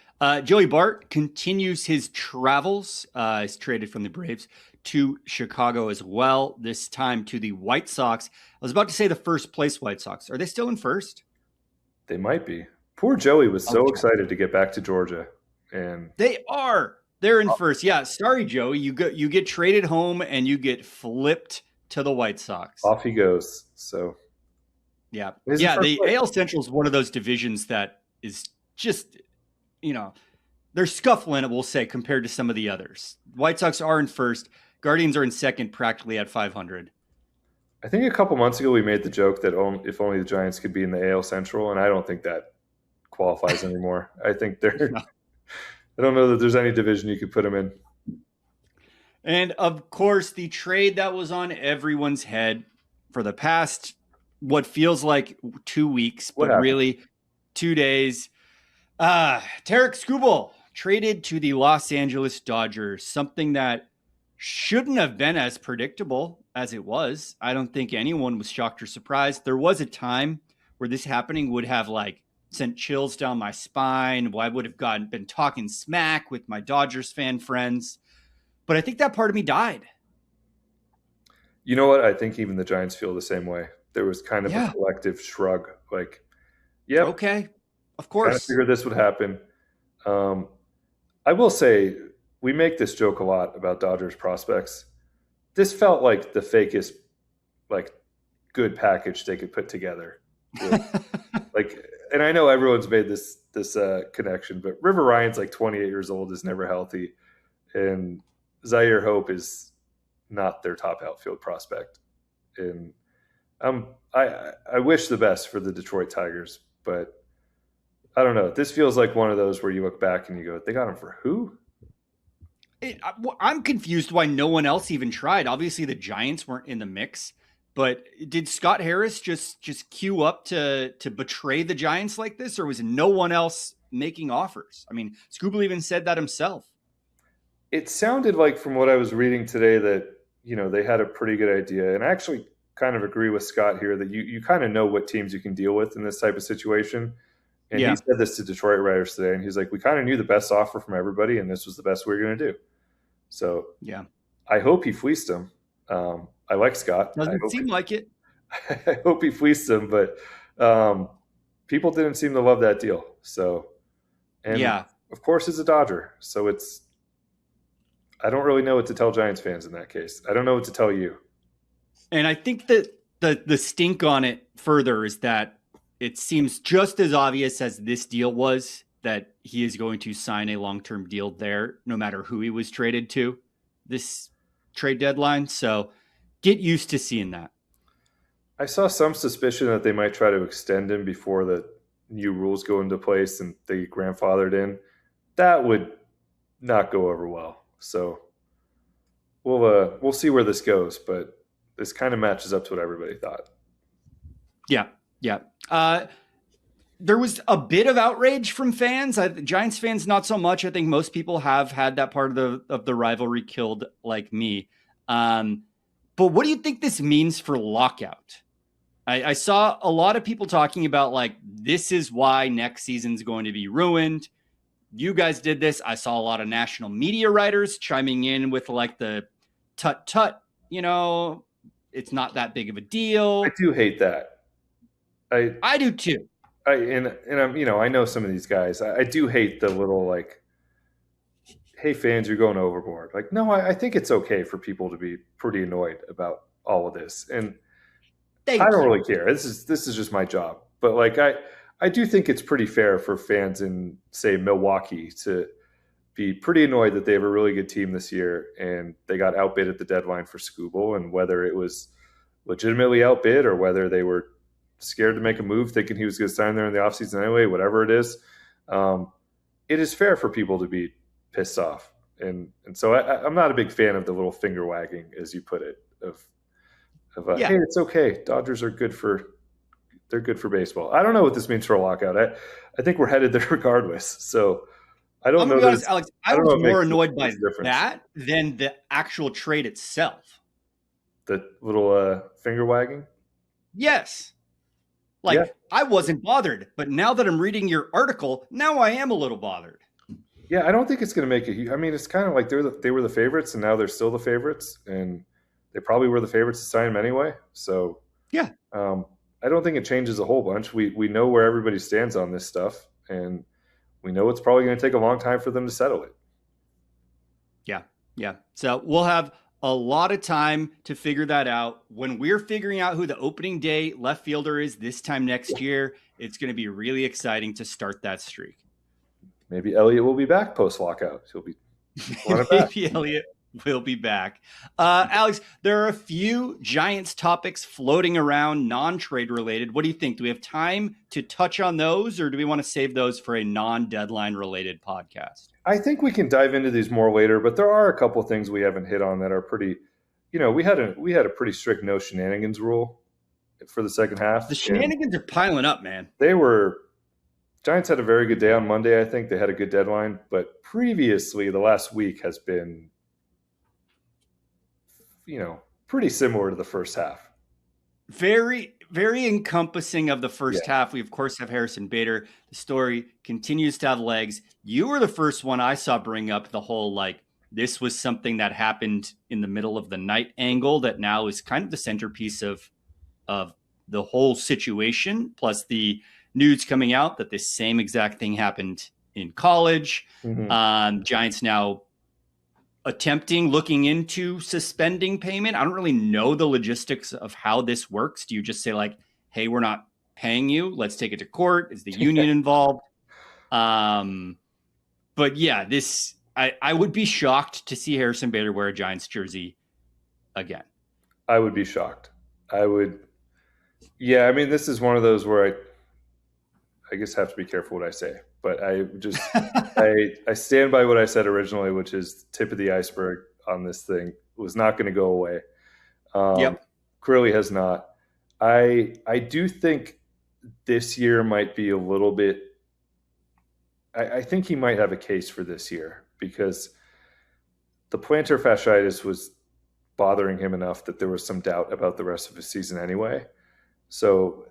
Joey Bart continues his travels. He's traded from the Braves to Chicago as well, this time to the White Sox. I was about to say the first place White Sox. Are they still in first? They might be. Poor Joey was so excited to get back to Georgia. And they are. They're in first. Yeah, sorry, Joey. You get traded home and you get flipped to the White Sox. Off he goes. So yeah. The AL Central is one of those divisions that is just, they're scuffling it, we'll say, compared to some of the others. White Sox are in first. Guardians are in second, practically at 500. I think a couple months ago we made the joke that if only the Giants could be in the AL Central, and I don't think that qualifies anymore. I think I don't know that there's any division you could put them in. And, of course, the trade that was on everyone's head for the past, what feels like 2 weeks, but really 2 days. Tarik Skubal traded to the Los Angeles Dodgers, something that shouldn't have been as predictable as it was. I don't think anyone was shocked or surprised. There was a time where this happening would have sent chills down my spine. I would have been talking smack with my Dodgers fan friends. But I think that part of me died. You know what? I think even the Giants feel the same way. There was kind of a collective shrug. Yeah, okay, of course. I figured this would happen. I will say, we make this joke a lot about Dodgers prospects. This felt like the fakest, good package they could put together. And I know everyone's made this connection, but River Ryan's 28 years old, is never healthy, and Zaire Hope is not their top outfield prospect. And I wish the best for the Detroit Tigers, but I don't know. This feels like one of those where you look back and you go, they got him for who? I'm confused why no one else even tried. Obviously, the Giants weren't in the mix, but did Scott Harris just queue up to betray the Giants like this, or was no one else making offers? I mean, Skubal even said that himself. It sounded like, from what I was reading today, that they had a pretty good idea, and I actually kind of agree with Scott here that you kind of know what teams you can deal with in this type of situation. And he said this to Detroit writers today, and he's like, we kind of knew the best offer from everybody, and this was the best we were going to do. So I hope he fleeced him. I like Scott. Doesn't seem like it. I hope he fleeced him, but people didn't seem to love that deal. So, and of course, it's a Dodger. So I don't really know what to tell Giants fans in that case. I don't know what to tell you. And I think that the stink on it further is that it seems just as obvious as this deal was that he is going to sign a long-term deal there, no matter who he was traded to this trade deadline. So get used to seeing that. I saw some suspicion that they might try to extend him before the new rules go into place and they grandfathered in. That would not go over well. So we'll see where this goes, but this kind of matches up to what everybody thought. Yeah. There was a bit of outrage from fans. Giants fans, not so much. I think most people have had that part of the rivalry killed, like me. But what do you think this means for lockout? I saw a lot of people talking about this is why next season's going to be ruined. You guys did this. I saw a lot of national media writers chiming in with the tut, it's not that big of a deal. I do hate that. I do too. And I'm, I know some of these guys. I do hate the little hey fans, you're going overboard. No, I think it's okay for people to be pretty annoyed about all of this, and I don't really care. This is just my job. But I do think it's pretty fair for fans in, say, Milwaukee to be pretty annoyed that they have a really good team this year and they got outbid at the deadline for Skubal, and whether it was legitimately outbid or whether they were scared to make a move thinking he was going to sign there in the offseason anyway, whatever it is, it is fair for people to be pissed off. And so I'm not a big fan of the little finger wagging, as you put it, hey, it's okay. Dodgers are good for baseball. I don't know what this means for a lockout. I think we're headed there regardless. So I don't know. Honest, Alex, I was more annoyed by that than the actual trade itself. The little finger wagging? Yes. Yeah. I wasn't bothered, but now that I'm reading your article, now I am a little bothered. Yeah, I don't think it's going to make I mean, it's kind of like they were the favorites, and now they're still the favorites, and they probably were the favorites to sign him anyway. So yeah, I don't think it changes a whole bunch. We know where everybody stands on this stuff, and we know it's probably going to take a long time for them to settle it. Yeah. So we'll have a lot of time to figure that out. When we're figuring out who the opening day left fielder is this time next year, it's going to be really exciting to start that streak. Maybe Heliot will be back post-lockout. He'll be Maybe Heliot will be back. Alex, there are a few Giants topics floating around, non-trade related. What do you think? Do we have time to touch on those, or do we want to save those for a non-deadline related podcast? I think we can dive into these more later, but there are a couple things we haven't hit on that are pretty, we had a pretty strict no shenanigans rule for the second half. The shenanigans are piling up, man. Giants had a very good day on Monday. I think they had a good deadline, but previously the last week has been, pretty similar to the first half. Very, very encompassing of the first half. We, of course, have Harrison Bader. The story continues to have legs. You were the first one I saw bring up the whole, this was something that happened in the middle of the night angle that now is kind of the centerpiece of the whole situation, plus the news coming out that this same exact thing happened in college. Mm-hmm. Giants now looking into suspending payment. I don't really know the logistics of how this works. Do you just say hey, we're not paying you, let's take it to court? Is the union involved? But yeah, I would be shocked to see Harrison Bader wear a Giants jersey again. I would be shocked. Yeah, I mean, this is one of those where I guess have to be careful what I say, but I just I stand by what I said originally, which is tip of the iceberg on this thing. Was not going to go away. Clearly has not. I do think this year might be a little bit. I think he might have a case for this year because the plantar fasciitis was bothering him enough that there was some doubt about the rest of his season anyway. So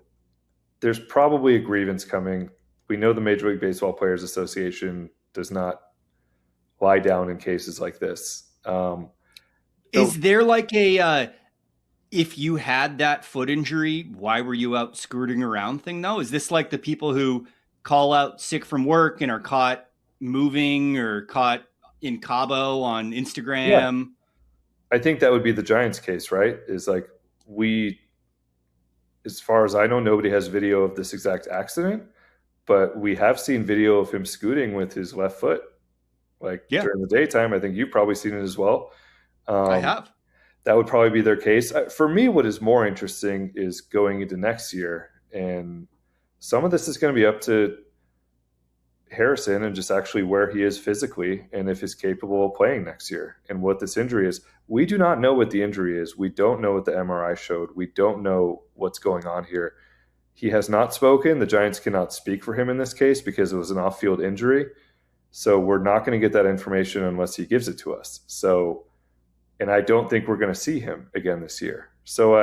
there's probably a grievance coming. We know the Major League Baseball Players Association does not lie down in cases like this. Is there if you had that foot injury, why were you out scooting around thing though? Is this like the people who call out sick from work and are caught moving or caught in Cabo on Instagram? Yeah. I think that would be the Giants case, right? Is as far as I know, nobody has video of this exact accident, but we have seen video of him scooting with his left foot, during the daytime. I think you've probably seen it as well. I have. That would probably be their case. For me, what is more interesting is going into next year, and some of this is going to be up to Harrison and just actually where he is physically and if he's capable of playing next year and what this injury is. We do not know what the injury is. We don't know what the MRI showed. We don't know what's going on here. He has not spoken. The Giants cannot speak for him in this case because it was an off-field injury. So we're not going to get that information unless he gives it to us. And I don't think we're going to see him again this year. So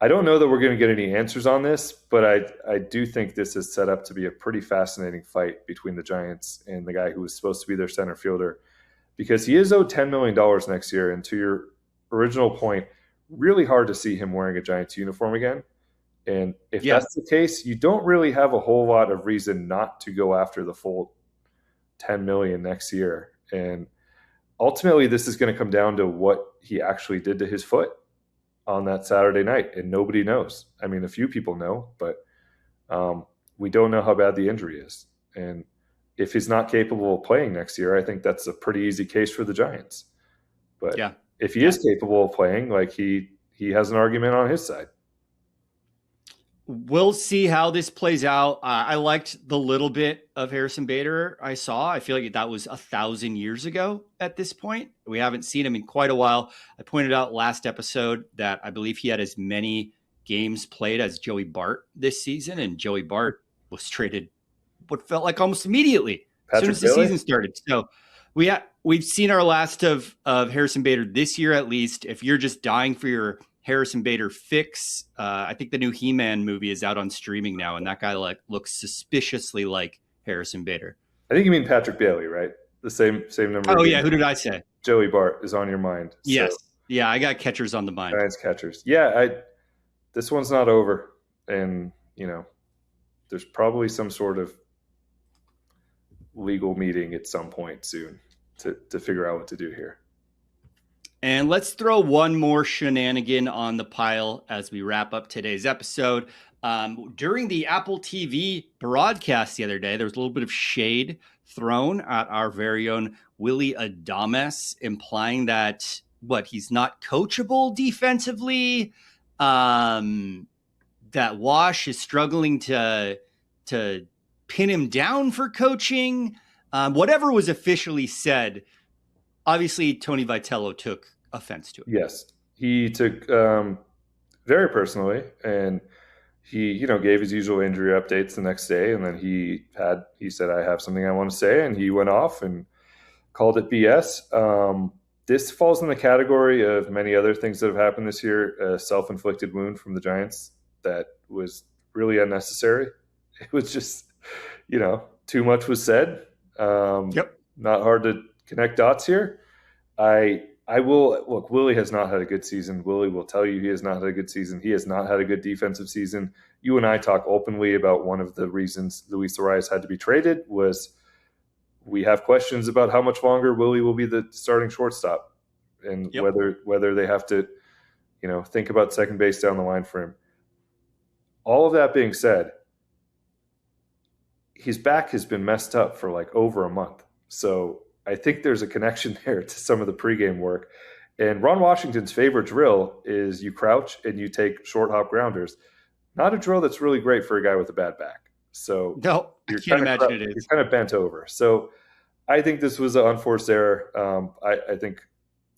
I don't know that we're going to get any answers on this, but I do think this is set up to be a pretty fascinating fight between the Giants and the guy who was supposed to be their center fielder, because he is owed $10 million next year. And to your original point, really hard to see him wearing a Giants uniform again. And if that's the case, you don't really have a whole lot of reason not to go after the full $10 million next year. And ultimately, this is going to come down to what he actually did to his foot on that Saturday night, and nobody knows. I mean, a few people know, but we don't know how bad the injury is. And if he's not capable of playing next year, I think that's a pretty easy case for the Giants. But if he is capable of playing, he has an argument on his side. We'll see how this plays out. I liked the little bit of Harrison Bader I saw. I feel like that was 1,000 years ago at this point. We haven't seen him in quite a while. I pointed out last episode that I believe he had as many games played as Joey Bart this season, and Joey Bart was traded what felt like almost immediately as soon as the season started. So We've seen our last of Harrison Bader this year, at least. If you're just dying for your Harrison Bader fix, I think the new He-Man movie is out on streaming now, and that guy looks suspiciously like Harrison Bader. I think you mean Patrick Bailey, right? The same number. Oh yeah, who did I say? Joey Bart is on your mind. Yes, so, yeah, I got catchers on the mind. Giants catchers. Yeah, this one's not over, and there's probably some sort of legal meeting at some point soon to figure out what to do here. And let's throw one more shenanigan on the pile as we wrap up today's episode. During the Apple TV broadcast the other day, there was a little bit of shade thrown at our very own Willy Adames, implying that he's not coachable defensively. That Wash is struggling to pin him down for coaching. Whatever was officially said, obviously Tony Vitello took offense to it. Yes, he took very personally, and he gave his usual injury updates the next day, and then he said, I have something I want to say, and he went off and called it BS. This falls in the category of many other things that have happened this year, a self-inflicted wound from the Giants that was really unnecessary. It was just, too much was said. Yep. Not hard to connect dots here. I will look. Willie has not had a good season. Willie will tell you he has not had a good season. He has not had a good defensive season. You and I talk openly about one of the reasons Luis Arráez had to be traded was we have questions about how much longer Willie will be the starting shortstop, and whether they have to, think about second base down the line for him. All of that being said, his back has been messed up for over a month, so I think there's a connection there to some of the pregame work. And Ron Washington's favorite drill is you crouch and you take short hop grounders. Not a drill that's really great for a guy with a bad back. So no, I can't imagine it is. You're kind of bent over. So I think this was an unforced error. I think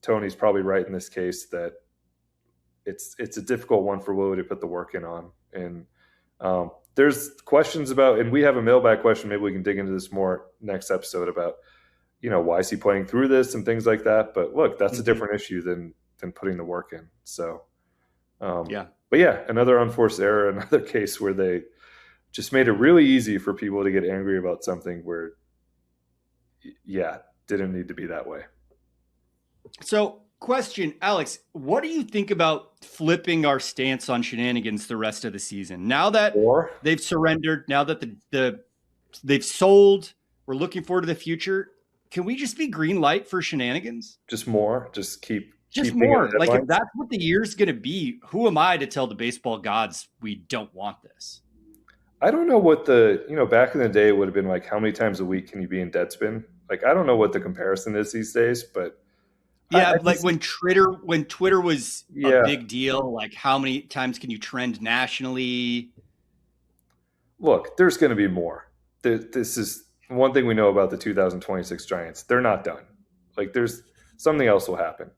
Tony's probably right in this case that it's a difficult one for Willie to put the work in on. And there's questions about, and we have a mailbag question. Maybe we can dig into this more next episode about, why is he playing through this and things like that. But look, that's a different issue than putting the work in. So, But yeah, another unforced error, another case where they just made it really easy for people to get angry about something where, didn't need to be that way. So, question, Alex, what do you think about flipping our stance on shenanigans the rest of the season? Now that they've surrendered, now that they've sold, we're looking forward to the future. Can we just be green light for shenanigans? Just more? Just more. If that's what the year's going to be, who am I to tell the baseball gods we don't want this? I don't know what back in the day it would have been how many times a week can you be in Deadspin? I don't know what the comparison is these days, but when Twitter was a big deal, how many times can you trend nationally? Look, there's going to be more. This is one thing we know about the 2026 Giants. They're not done. There's something else will happen.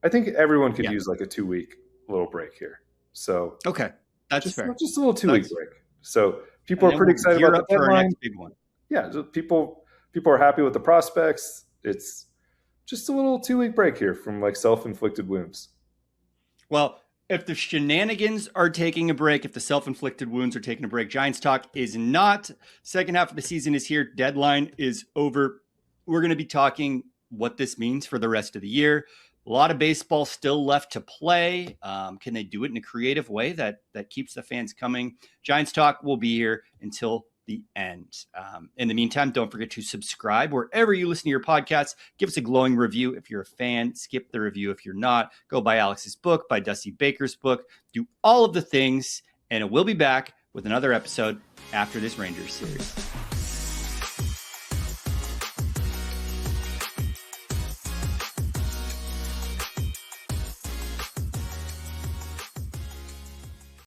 I think everyone could use a 2-week little break here. So okay, that's fair. Just a little 2-week break. So people are pretty excited about the deadline. Next big one. Yeah, so people are happy with the prospects. It's just a little 2-week break here from self-inflicted wounds. Well, if the shenanigans are taking a break, if the self-inflicted wounds are taking a break, Giants Talk is not. Second half of the season is here. Deadline is over. We're going to be talking what this means for the rest of the year. A lot of baseball still left to play. Can they do it in a creative way that keeps the fans coming? Giants Talk will be here until the end. In the meantime, don't forget to subscribe wherever you listen to your podcasts. Give us a glowing review if you're a fan. Skip the review if you're not. Go buy Alex's book, buy Dusty Baker's book. Do all of the things, and we'll be back with another episode after this Rangers series.